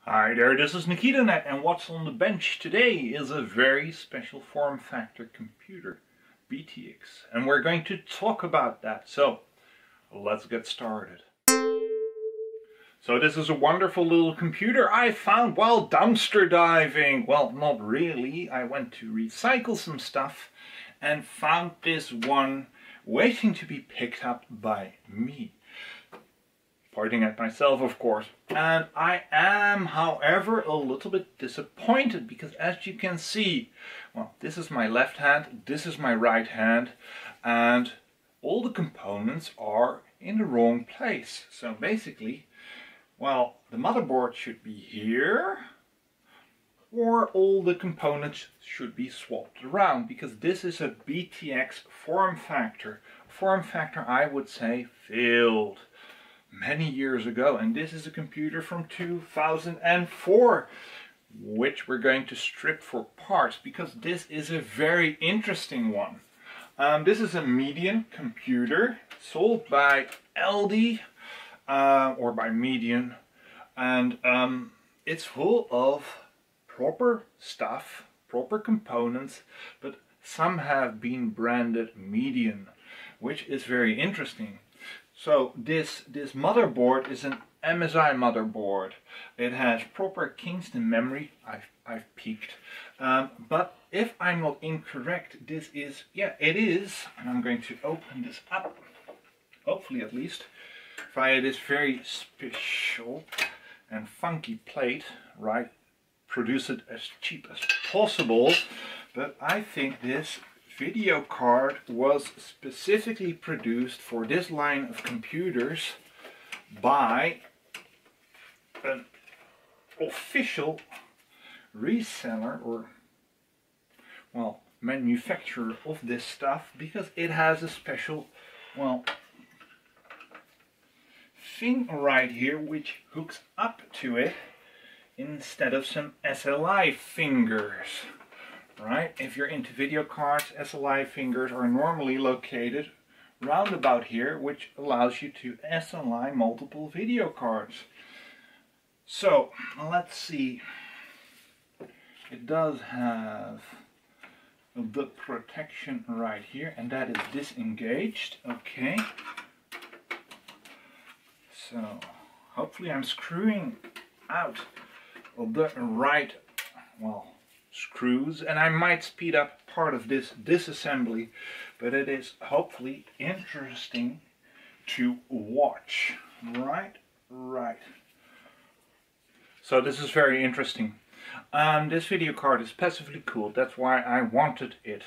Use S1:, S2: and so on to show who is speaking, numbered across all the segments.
S1: Hi there, this is NikitaNet, and what's on the bench today is a very special form factor computer, BTX, and we're going to talk about that. So let's get started. So this is a wonderful little computer I found while dumpster diving. Well, not really. I went to recycle some stuff and found this one waiting to be picked up by me. Pointing at myself, of course. And I am, however, a little bit disappointed because, as you can see, well, this is my left hand, this is my right hand, and all the components are in the wrong place. So basically, well, the motherboard should be here, or all the components should be swapped around, because this is a BTX form factor. Form factor, I would say, failed many years ago, and this is a computer from 2004, which we're going to strip for parts because this is a very interesting one. This is a Median computer sold by LD or by Median, and it's full of proper stuff, proper components, but some have been branded Median, which is very interesting. So this motherboard is an Msi motherboard. It has proper Kingston memory. I've peeked. But if I'm not incorrect, this is, yeah, it is. And I'm going to open this up, hopefully at least, via this very special and funky plate, right? Produce it as cheap as possible. But I think this video card was specifically produced for this line of computers by an official reseller or, well, manufacturer of this stuff, because it has a special, well, thing right here which hooks up to it instead of some SLI fingers. Right, if you're into video cards, SLI fingers are normally located round about here, which allows you to SLI multiple video cards. So let's see, it does have the protection right here, and that is disengaged. Okay, so hopefully I'm screwing out the right, well, screws, and I might speed up part of this disassembly, but it is hopefully interesting to watch. Right. So this is very interesting. This video card is passively cooled. That's why I wanted it.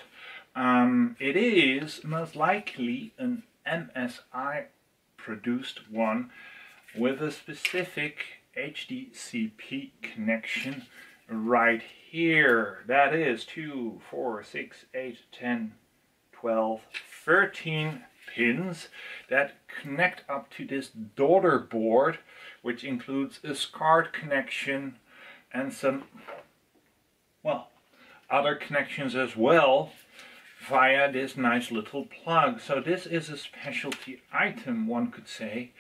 S1: It is most likely an MSI produced one with a specific HDCP connection right here. That is 2, 4, 6, 8, 10, 12, 13 pins that connect up to this daughter board, which includes a SCART connection and some, well, other connections as well via this nice little plug. So this is a specialty item, one could say,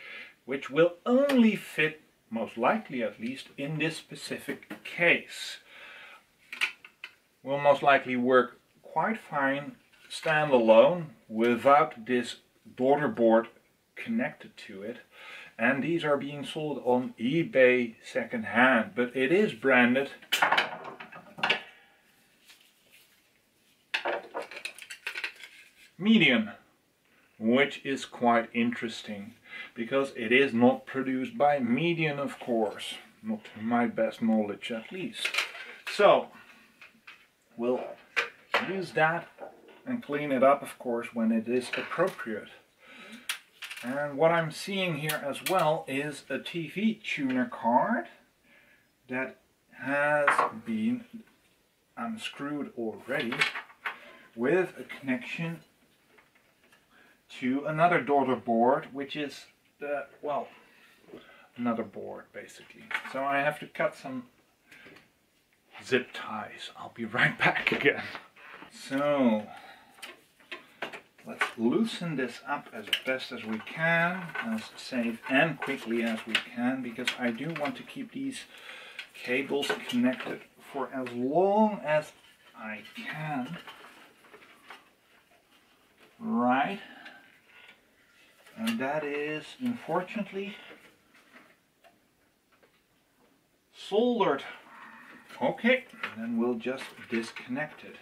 S1: which will only fit, most likely at least, in this specific case. Will most likely work quite fine standalone without this daughter board connected to it, and these are being sold on eBay secondhand, but it is branded Median, which is quite interesting because it is not produced by Median, of course, not to my best knowledge at least. So we'll use that and clean it up, of course, when it is appropriate. And what I'm seeing here as well is a TV tuner card that has been unscrewed already with a connection to another daughter board, which is the, well, another board basically. So I have to cut some zip ties. I'll be right back again. So let's loosen this up as best as we can, as safe and quickly as we can, because I do want to keep these cables connected for as long as I can. Right. And that is, unfortunately, soldered. Okay, then we'll just disconnect it.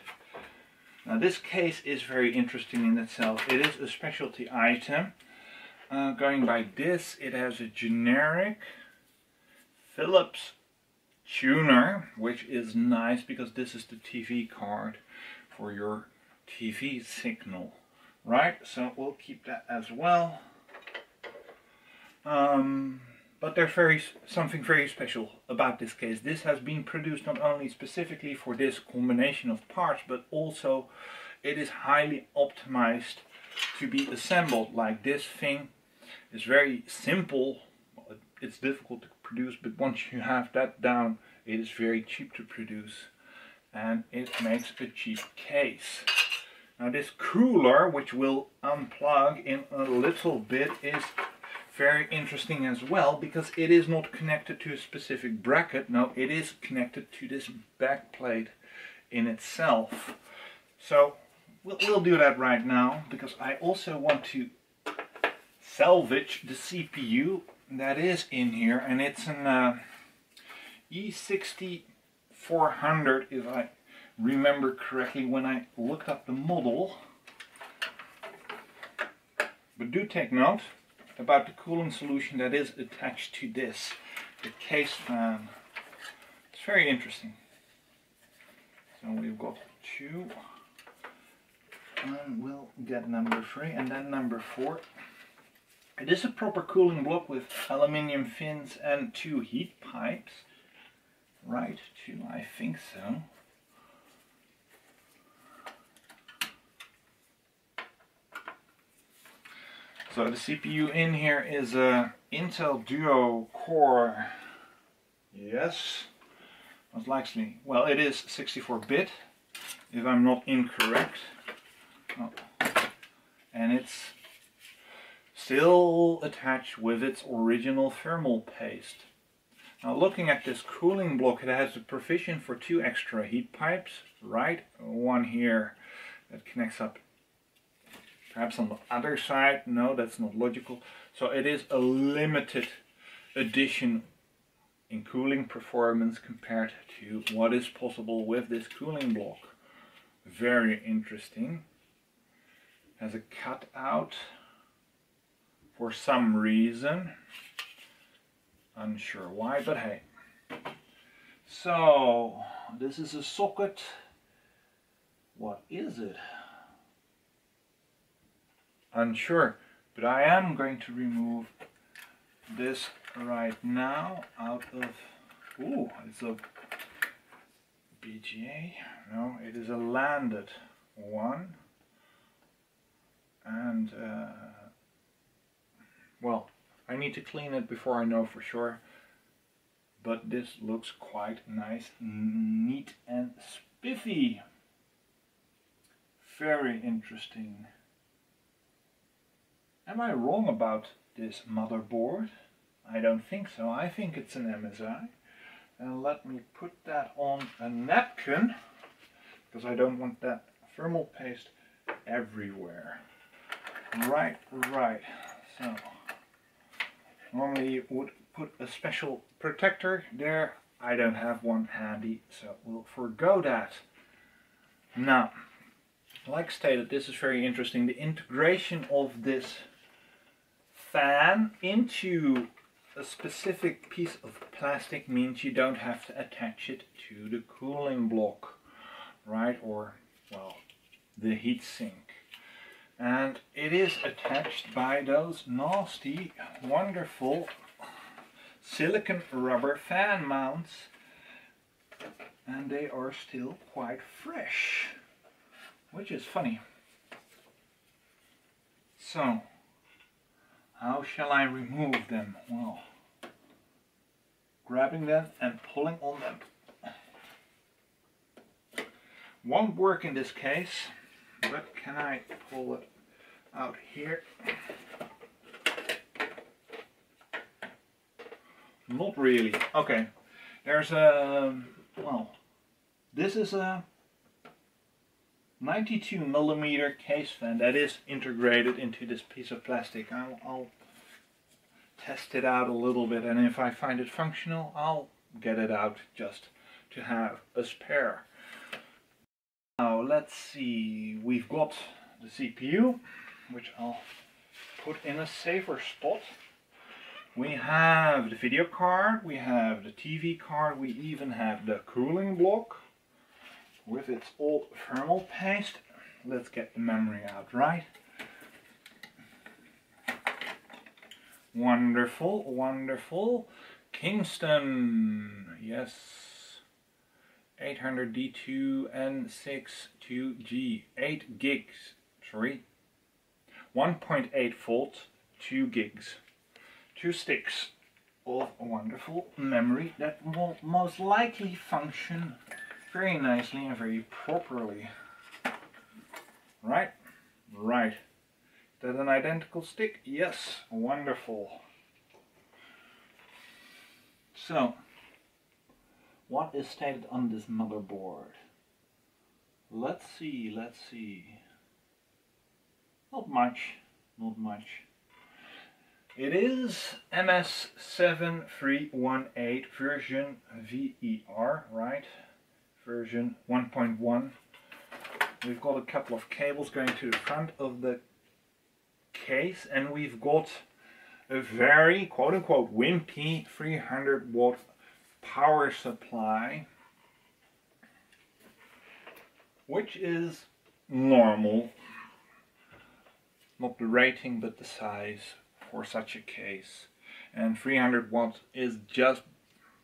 S1: Now this case is very interesting in itself. It is a specialty item. Going by this, it has a generic Philips tuner, which is nice because this is the TV card for your TV signal. Right, so we'll keep that as well. But there's something very special about this case. This has been produced not only specifically for this combination of parts, but also it is highly optimized to be assembled. Like this thing is very simple. It's difficult to produce, but once you have that down, it is very cheap to produce, and it makes a cheap case. Now this cooler, which we'll unplug in a little bit, is very interesting as well, because it is not connected to a specific bracket. No, it is connected to this back plate in itself. So we'll do that right now, because I also want to salvage the CPU that is in here, and it's an E6400 if I remember correctly when I looked up the model. But do take note about the cooling solution that is attached to this, the case fan. It's very interesting. So we've got 2, and we'll get number 3 and then number 4. It is a proper cooling block with aluminium fins and 2 heat pipes. Right, 2, I think so. So the CPU in here is a Intel Duo Core. Yes, most likely. Well, it is 64-bit, if I'm not incorrect. Oh. And it's still attached with its original thermal paste. Now, looking at this cooling block, it has a provision for 2 extra heat pipes. Right, one here that connects up. Perhaps on the other side. No, that's not logical. So it is a limited edition in cooling performance compared to what is possible with this cooling block. Very interesting. Has a cutout for some reason. Unsure why, but hey. So this is a socket. What is it? Unsure, but I am going to remove this right now out of, ooh, it's a BGA, no, it is a landed one, and well, I need to clean it before I know for sure, but this looks quite nice, neat and spiffy. Very interesting. Am I wrong about this motherboard? I don't think so. I think it's an MSI. And let me put that on a napkin, because I don't want that thermal paste everywhere. Right. So, normally you would put a special protector there. I don't have one handy, so we'll forgo that. Now, like stated, this is very interesting. The integration of this fan into a specific piece of plastic means you don't have to attach it to the cooling block, right? Or, well, the heat sink. And it is attached by those nasty, wonderful silicone rubber fan mounts, and they are still quite fresh, which is funny. So, how shall I remove them? Well, grabbing them and pulling on them won't work in this case, but can I pull it out here? Not really. Okay, There's a, well, this is a 92mm case fan that is integrated into this piece of plastic. I'll test it out a little bit, and if I find it functional, I'll get it out just to have a spare. Now let's see, we've got the CPU, which I'll put in a safer spot. We have the video card, we have the TV card, we even have the cooling block with its old thermal paste. Let's get the memory out, right? Wonderful, wonderful. Kingston, yes. 800D2 and 62G, 8 gigs, sorry. 1.8 volts, 2 gigs. 2 sticks of wonderful memory that will most likely function very nicely and very properly. Right? Right. Is that an identical stick? Yes. Wonderful. So, what is stated on this motherboard? Let's see, let's see. Not much, not much. It is MS7318 version VER, right? Version 1.1. We've got a couple of cables going to the front of the case, and we've got a very quote-unquote wimpy 300 watt power supply, which is normal. Not the rating, but the size for such a case. And 300 watts is just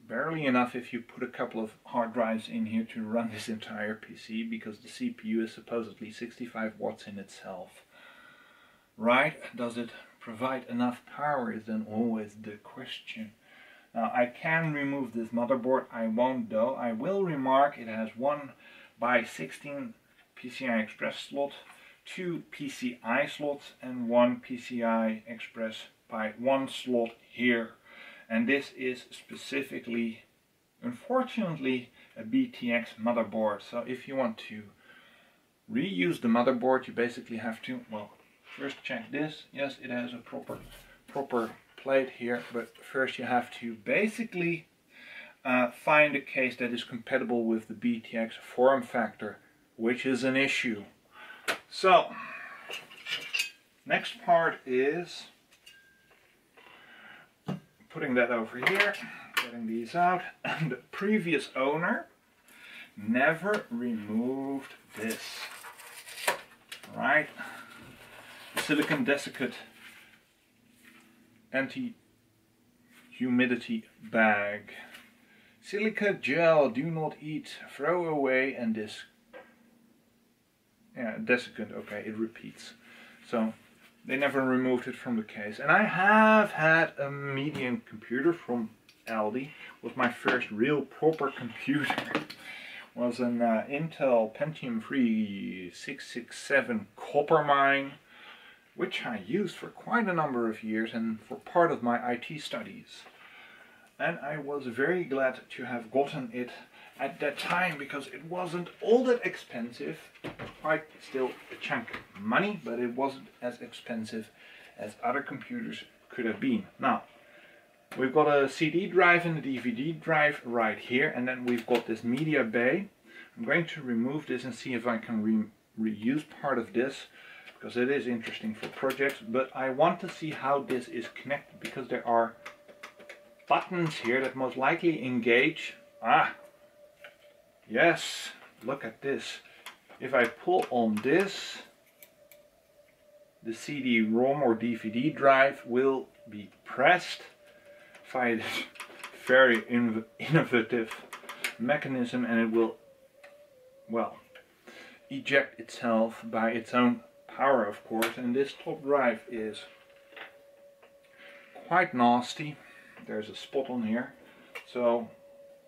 S1: barely enough if you put a couple of hard drives in here to run this entire PC, because the CPU is supposedly 65 watts in itself. Right? Does it provide enough power is then always the question. Now I can remove this motherboard, I won't though. I will remark it has 1x16 PCI Express slot, 2 PCI slots and 1 PCI Express by 1 slot here. And this is specifically, unfortunately, a BTX motherboard. So if you want to reuse the motherboard, you basically have to, well, first check this. Yes, it has a proper plate here, but first you have to basically find a case that is compatible with the BTX form factor, which is an issue. So, next part is putting that over here, getting these out, and the previous owner never removed this, right? The silicon desiccant anti-humidity bag. Silica gel, do not eat, throw away, and this, yeah, desiccant, okay, it repeats. So, they never removed it from the case. And I have had a medium computer from Aldi. It was my first real proper computer. It was an Intel Pentium 3 667 copper mine, which I used for quite a number of years and for part of my IT studies. And I was very glad to have gotten it at that time, because it wasn't all that expensive. Quite still a chunk of money, but it wasn't as expensive as other computers could have been. Now, we've got a CD drive and a DVD drive right here, and then we've got this media bay. I'm going to remove this and see if I can reuse part of this, because it is interesting for projects, but I want to see how this is connected, because there are buttons here that most likely engage. Yes, look at this. If I pull on this, the CD-ROM or DVD drive will be pressed via this very innovative mechanism, and it will, well, eject itself by its own power, of course. And this top drive is quite nasty. There's a spot on here. So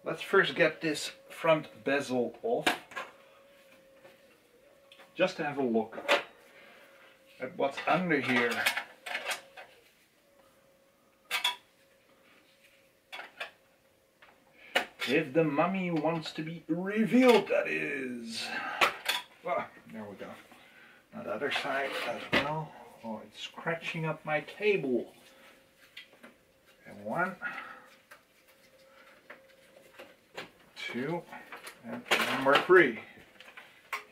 S1: let's first get this front bezel off, just to have a look at what's under here. If the mummy wants to be revealed, that is. Oh, there we go. On the other side as well. Oh, it's scratching up my table. And 1, 2, and number 3.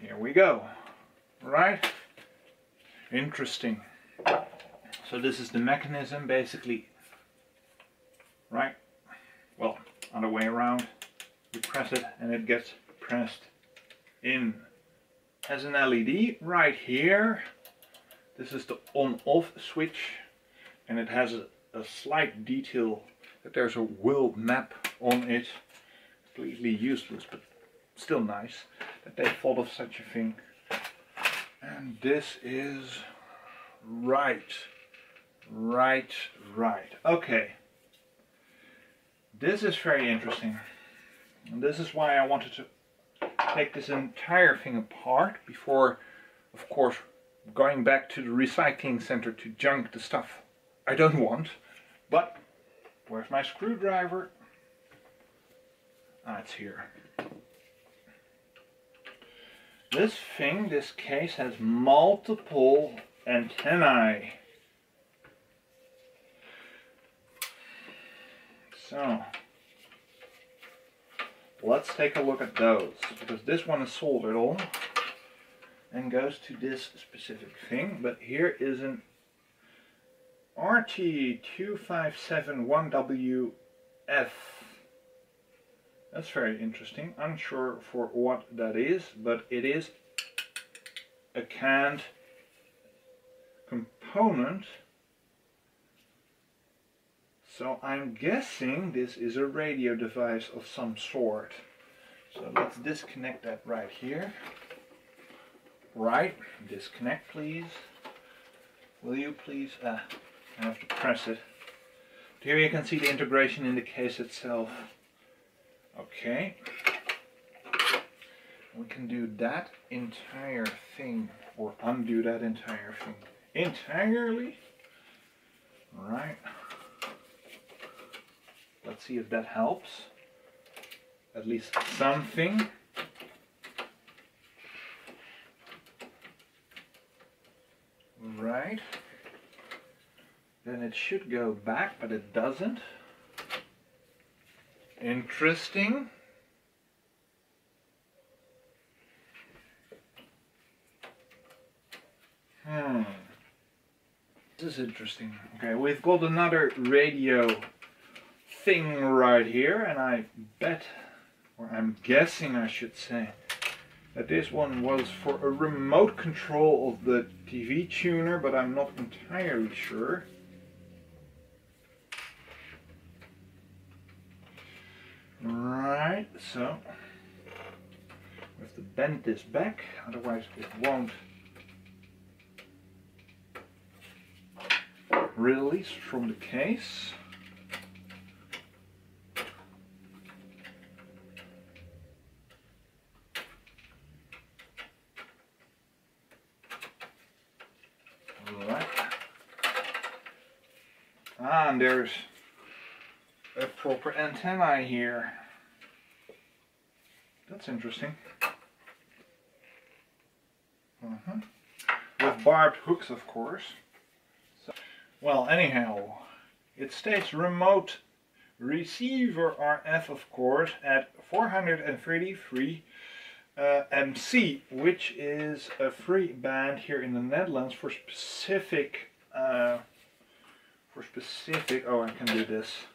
S1: Here we go. Right? Interesting. So this is the mechanism, basically. Right? Well, other way around. You press it and it gets pressed in. Has an LED right here. This is the on-off switch, and it has a slight detail that there's a world map on it. Completely useless, but still nice that they thought of such a thing. And this is right. Okay. This is very interesting. And this is why I wanted to take this entire thing apart before, of course, going back to the recycling center to junk the stuff I don't want. But where's my screwdriver? Ah, it's here. This thing, this case, has multiple antennae. So let's take a look at those, because this one is soldered on and goes to this specific thing. But here is an RT2571WF. That's very interesting. Unsure for what that is, but it is a canned component. So I'm guessing this is a radio device of some sort. So let's disconnect that right here. Right, disconnect please. Will you please? I have to press it. Here you can see the integration in the case itself. Okay. We can do that entire thing, or undo that entire thing entirely. Right. Let's see if that helps. At least something. Right. Then it should go back, but it doesn't. Interesting. This is interesting. Okay, we've got another radio thing right here, and I bet, or I'm guessing I should say, that this one was for a remote control of the TV tuner, but I'm not entirely sure. Right, so we have to bend this back, otherwise it won't release from the case. Right. And there's a proper antenna here. That's interesting. With barbed hooks, of course. So, well, anyhow, it states remote receiver RF, of course, at 433 MC, which is a free band here in the Netherlands for specific, oh, I can do this,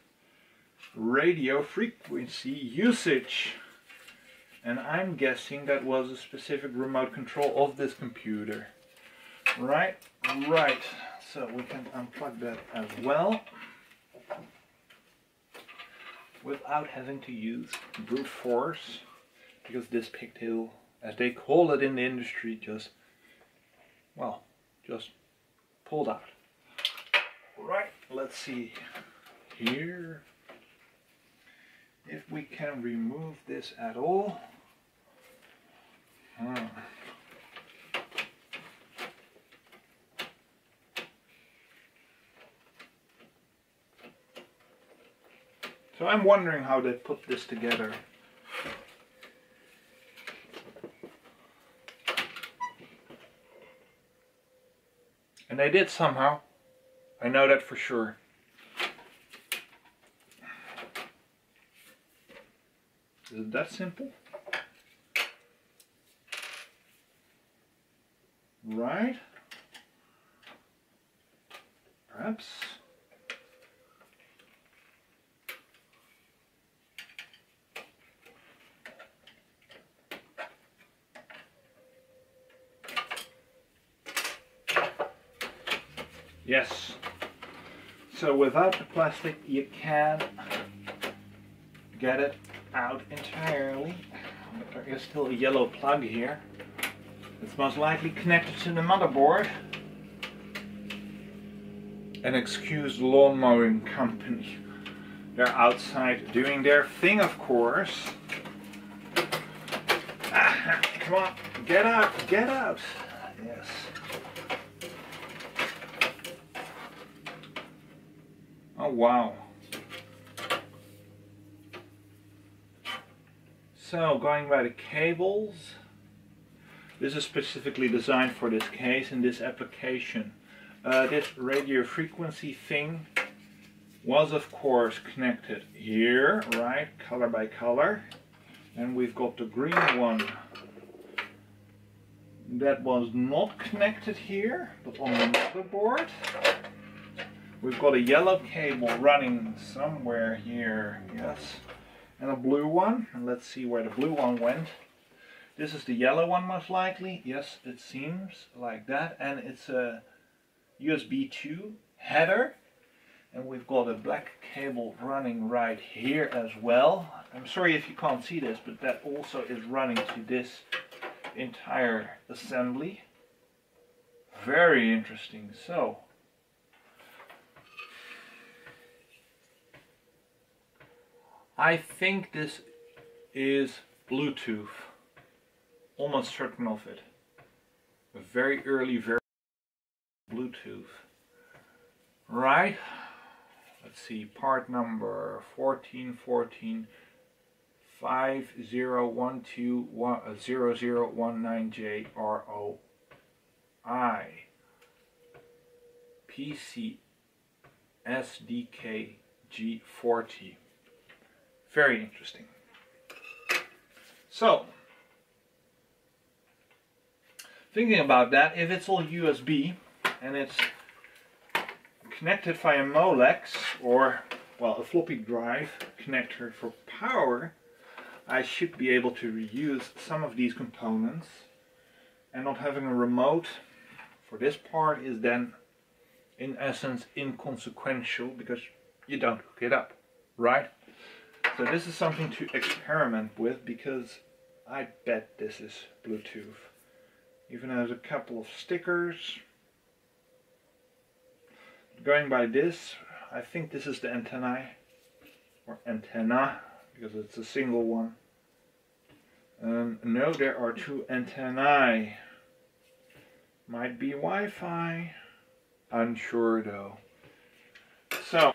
S1: radio frequency usage. And I'm guessing that was a specific remote control of this computer. Right, right. So we can unplug that as well, without having to use brute force, because this pigtail, as they call it in the industry, just pulled out. Right, let's see here if we can remove this at all. So I'm wondering how they put this together. And they did somehow. I know that for sure. Is it that simple? Right? Perhaps. Yes. So without the plastic you can get it out entirely. But there is still a yellow plug here. It's most likely connected to the motherboard. And excuse the lawn mowing company. They're outside doing their thing, of course. Ah, come on, get out, get out. Yes. Oh wow. So going by the cables, this is specifically designed for this case and this application. This radio frequency thing was of course connected here, right, color by color. And we've got the green one that was not connected here, but on the motherboard. We've got a yellow cable running somewhere here, yes, and a blue one. And let's see where the blue one went. This is the yellow one most likely. Yes, it seems like that. And it's a USB 2 header. And we've got a black cable running right here as well. I'm sorry if you can't see this, but that also is running to this entire assembly. Very interesting. So, I think this is Bluetooth. Almost certain of it. A very early version of Bluetooth. Right? Let's see, part number 1414 50120019JROI PC SDK G40. Very interesting. So, thinking about that, if it's all USB and it's connected via Molex or, well, a floppy drive connector for power, I should be able to reuse some of these components, and not having a remote for this part is then in essence inconsequential because you don't hook it up, right? So this is something to experiment with because I bet this is Bluetooth. Even has a couple of stickers. Going by this, I think this is the antennae, or antenna, because it's a single one. No, there are two antennae. Might be Wi-Fi. Unsure though. So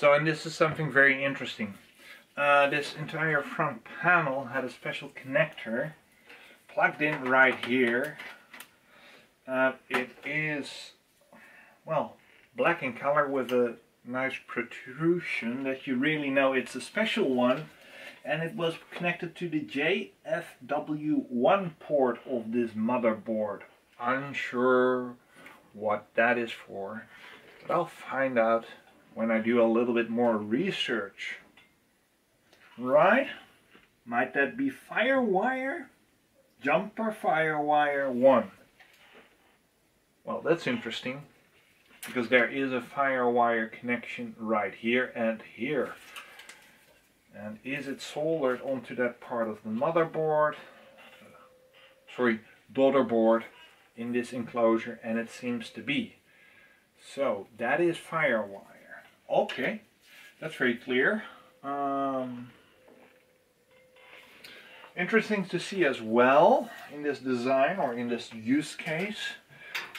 S1: and this is something very interesting. This entire front panel had a special connector plugged in right here. It is, well, black in color with a nice protrusion that you really know it's a special one, and it was connected to the JFW1 port of this motherboard. Unsure what that is for, but I'll find out when I do a little bit more research. Right? Might that be Firewire? Jumper Firewire 1. Well, that's interesting, because there is a Firewire connection right here and here. And is it soldered onto that part of the motherboard? Sorry, daughterboard in this enclosure, and it seems to be. So, that is Firewire. Okay, that's very clear. Interesting to see as well in this design, or in this use case,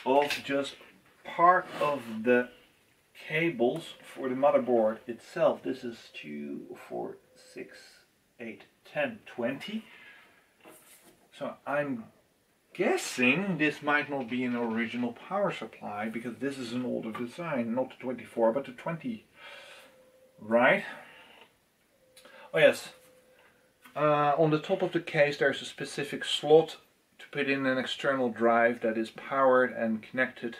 S1: of just part of the cables for the motherboard itself. This is 2, 4, 6, 8, 10, 20. So I'm guessing this might not be an original power supply, because this is an older design, not the 24 but the 20, right? Oh yes, on the top of the case there's a specific slot to put in an external drive that is powered and connected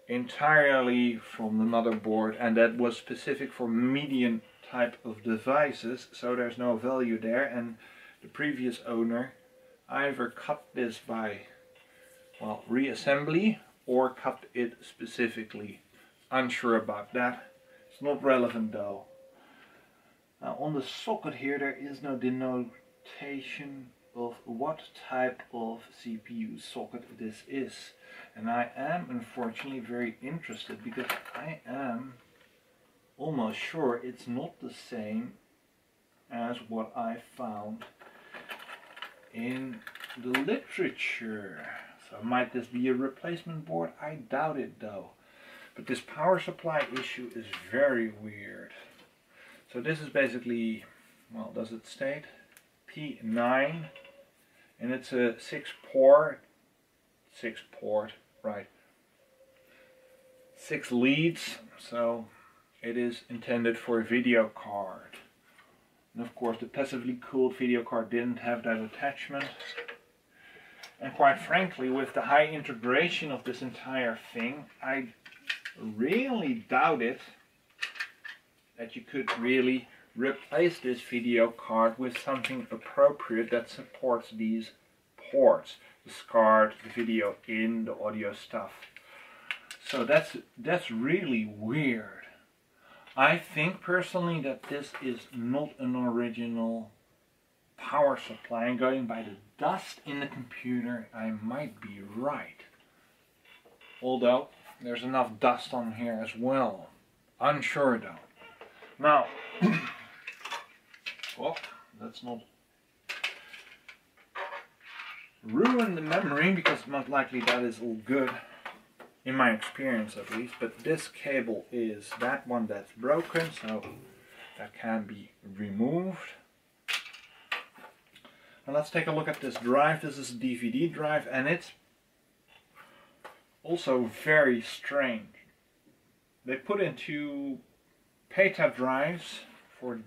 S1: entirely from the motherboard, and that was specific for medium type of devices, so there's no value there. And the previous owner either cut this by, well, reassembly or cut it specifically. Unsure about that. It's not relevant though. Now on the socket here there is no denotation of what type of CPU socket this is. And I am unfortunately very interested, because I am almost sure it's not the same as what I found in the literature. So might this be a replacement board? I doubt it though. But this power supply issue is very weird. So this is basically, well, does it state? P9, and it's a 6 port, right, 6 leads, so it is intended for a video card. And of course the passively cooled video card didn't have that attachment. And quite frankly, with the high integration of this entire thing, I really doubt it that you could really replace this video card with something appropriate that supports these ports. The SCART, the video in, the audio stuff. So that's really weird. I think personally that this is not an original power supply, and going by the dust in the computer I might be right. Although there's enough dust on here as well. Unsure though. Now, well, let's not ruin the memory, because most likely that is all good, in my experience at least. But this cable is that one that's broken, so that can be removed. And let's take a look at this drive. This is a DVD drive, and it's also very strange. They put in 2 PETA drives for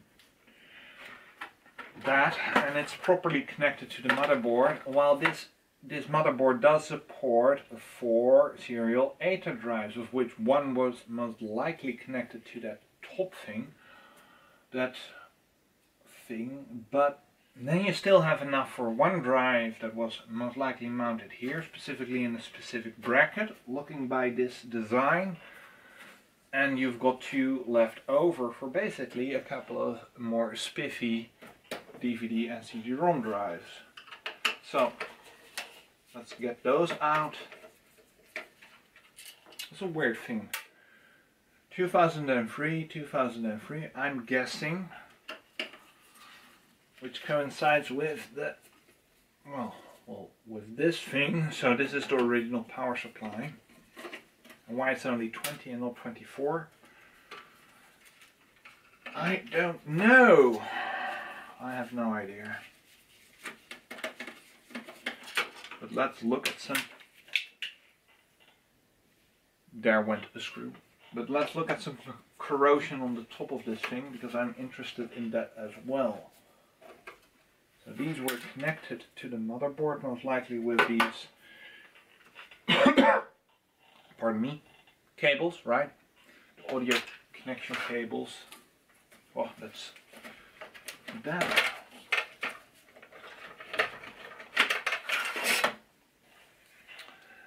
S1: that, and it's properly connected to the motherboard, while this motherboard does support 4 serial ATA drives, of which one was most likely connected to that top thing, but then you still have enough for 1 drive that was most likely mounted here, specifically in a specific bracket, looking by this design. And you've got 2 left over for basically a couple of more spiffy DVD and CD-ROM drives. So let's get those out. It's a weird thing. 2003, I'm guessing, which coincides with the, well, with this thing. So this is the original power supply. And why it's only 20 and not 24, I don't know. I have no idea. But let's look at some. There went a screw. But let's look at some corrosion on the top of this thing, because I'm interested in that as well. So these were connected to the motherboard, most likely with these pardon me, cables, right? The audio connection cables. Oh, that's that.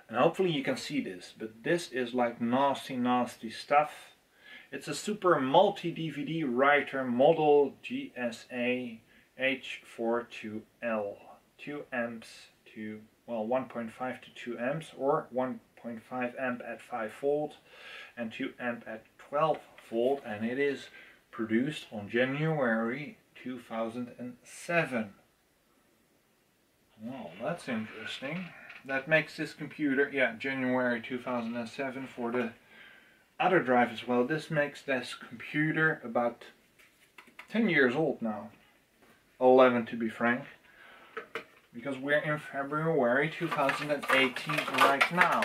S1: And hopefully you can see this, but this is like nasty stuff. It's a super multi-DVD writer model GSA H42L. 2 amps to, well, 1.5 to 2 amps, or 1.5 amp at 5 volt and 2 amp at 12 volt, and it is produced on January 2007. Well, that's interesting. That makes this computer, yeah, January 2007 for the other drive as well. This makes this computer about 10 years old now. 11 to be frank. Because we're in February 2018 right now.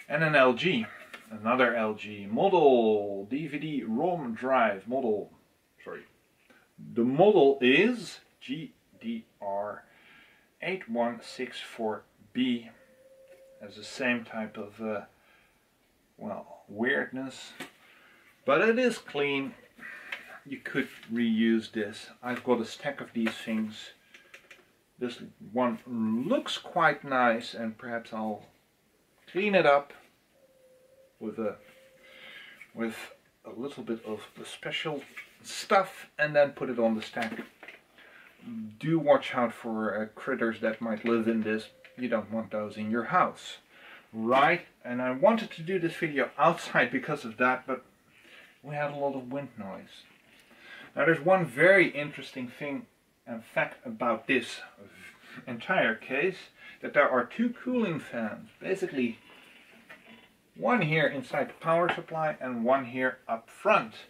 S1: And an LG, another LG model DVD ROM drive model. Sorry, the model is GDR8164B. Has the same type of well, weirdness, but it is clean. You could reuse this. I've got a stack of these things. This one looks quite nice, and perhaps I'll clean it up with a little bit of the special stuff and then put it on the stack. Do watch out for critters that might live in this. You don't want those in your house, right? And I wanted to do this video outside because of that, but we had a lot of wind noise. Now there's one very interesting thing and fact about this entire case, that there are two cooling fans, basically one here inside the power supply and one here up front.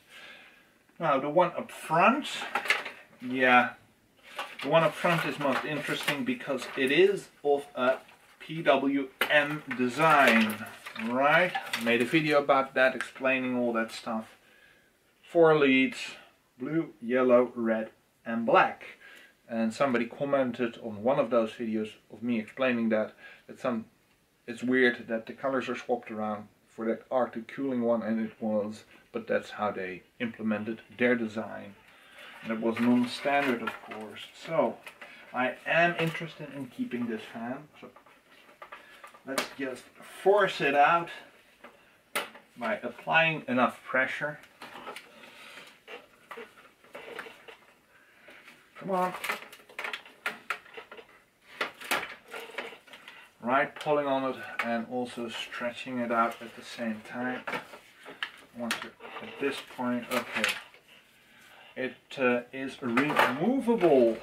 S1: Now the one up front, yeah, the one up front is most interesting because it is of a PWM design, right? I made a video about that, explaining all that stuff. 4 leads, blue, yellow, red and black. And somebody commented on one of those videos of me explaining that it's weird that the colors are swapped around for that Arctic cooling one, and it was, but that's how they implemented their design. And it was non-standard, of course. So I am interested in keeping this fan. So let's just force it out by applying enough pressure. Come on. Right, pulling on it and also stretching it out at the same time. Once at this point, okay. It is removable.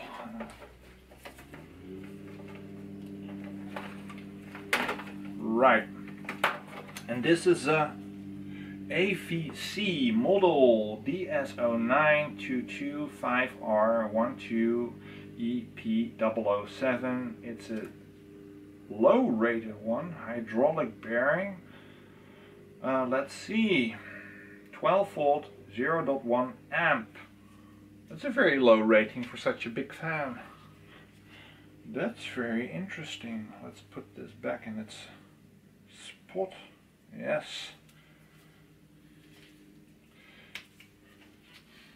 S1: Right. And this is a AVC model DS092254R12EP007. It's a low rated one, hydraulic bearing. Let's see, 12 volt, 0.1 amp. That's a very low rating for such a big fan. That's very interesting. Let's put this back in its spot. Yes.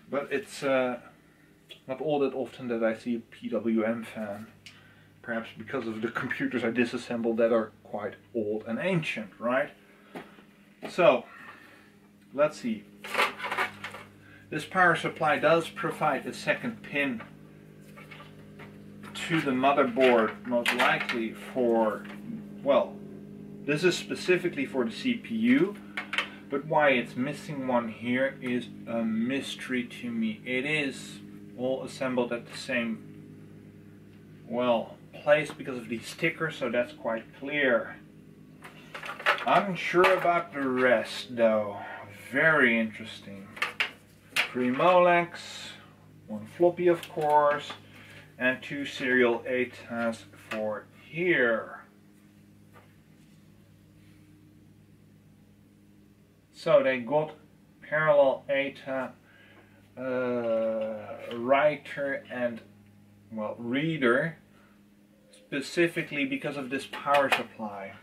S1: But it's not all that often that I see a PWM fan. Perhaps because of the computers I disassembled that are quite old and ancient, right? So, let's see. This power supply does provide a second pin to the motherboard, most likely for, well, this is specifically for the CPU, but why it's missing one here is a mystery to me. It is all assembled at the same, well, place because of these stickers, so that's quite clear. Unsure about the rest though. Very interesting. 3 Molex, 1 floppy of course, and 2 serial ATAs for here. So they got parallel ATA writer and, well, reader specifically because of this power supply.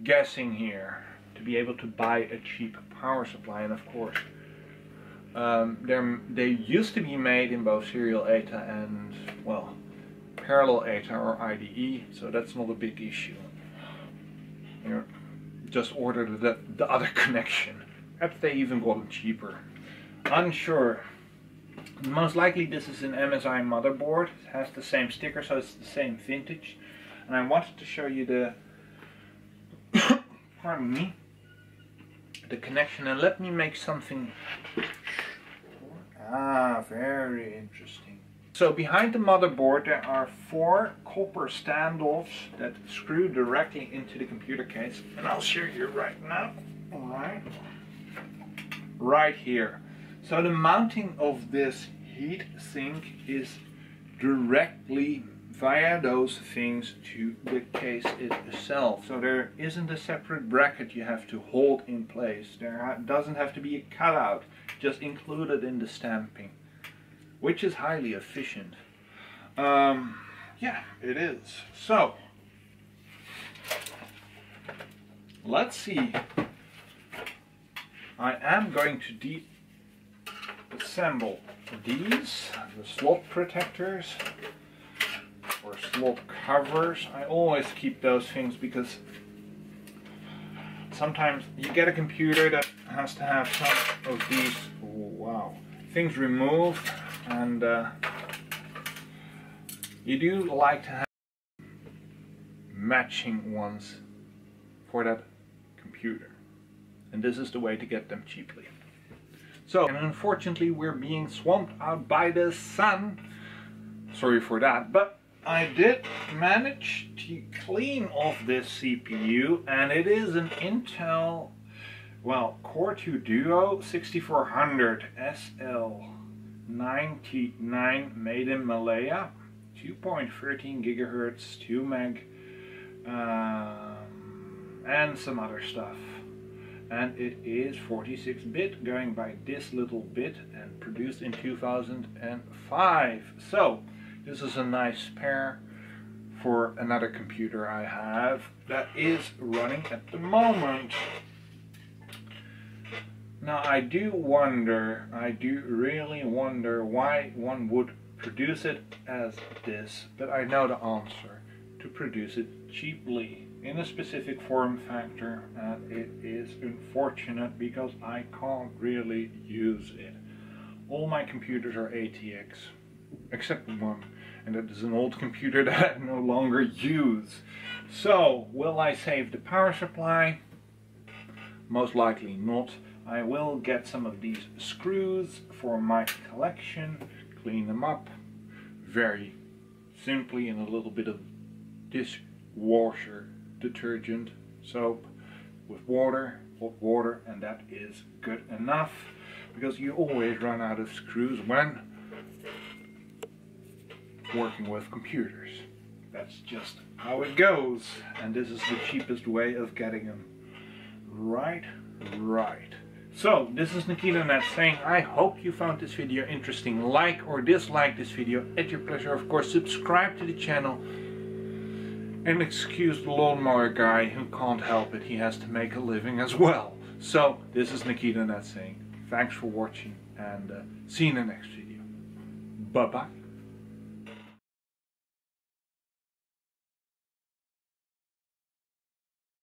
S1: Guessing here to be able to buy a cheap power supply, and of course they used to be made in both serial ATA and, well, parallel ATA or IDE, so that's not a big issue. You just ordered the other connection. Perhaps they even got it cheaper. Unsure. Most likely this is an Msi Motherboard. It has the same sticker, so it's the same vintage. And I wanted to show you the pardon me, the connection, and let me make something. Ah, very interesting. So behind the motherboard there are 4 copper standoffs that screw directly into the computer case, and I'll show you right now. Alright, right here. So the mounting of this heat sink is directly via those things to the case itself. So there isn't a separate bracket you have to hold in place. There doesn't have to be a cutout, just included in the stamping, which is highly efficient. Yeah, it is. So let's see. I am going to assemble these, the slot protectors or slot covers. I always keep those things because sometimes you get a computer that has to have some of these things removed, and you do like to have matching ones for that computer, and this is the way to get them cheaply. So, and unfortunately we're being swamped out by the sun. Sorry for that, but I did manage to clean off this CPU, and it is an Intel, Core 2 Duo 6400 SL99 made in Malaya, 2.13 gigahertz, 2 meg, and some other stuff. And it is 46-bit, going by this little bit, and produced in 2005. So this is a nice pair for another computer I have that is running at the moment. Now I do really wonder why one would produce it as this, but I know the answer: to produce it cheaply in a specific form factor, and it is unfortunate because I can't really use it. All my computers are ATX, except one, and that is an old computer that I no longer use. So, will I save the power supply? Most likely not. I will get some of these screws for my collection, clean them up very simply in a little bit of dishwasher detergent soap with water, hot water, and that is good enough, because you always run out of screws when working with computers. That's just how it goes, and this is the cheapest way of getting them. Right. So, this is Nikita saying, I hope you found this video interesting. Like or dislike this video at your pleasure. Of course, subscribe to the channel. And excuse the lawnmower guy who can't help it. He has to make a living as well. So, this is Nikita saying, thanks for watching, and see you in the next video. Bye-bye.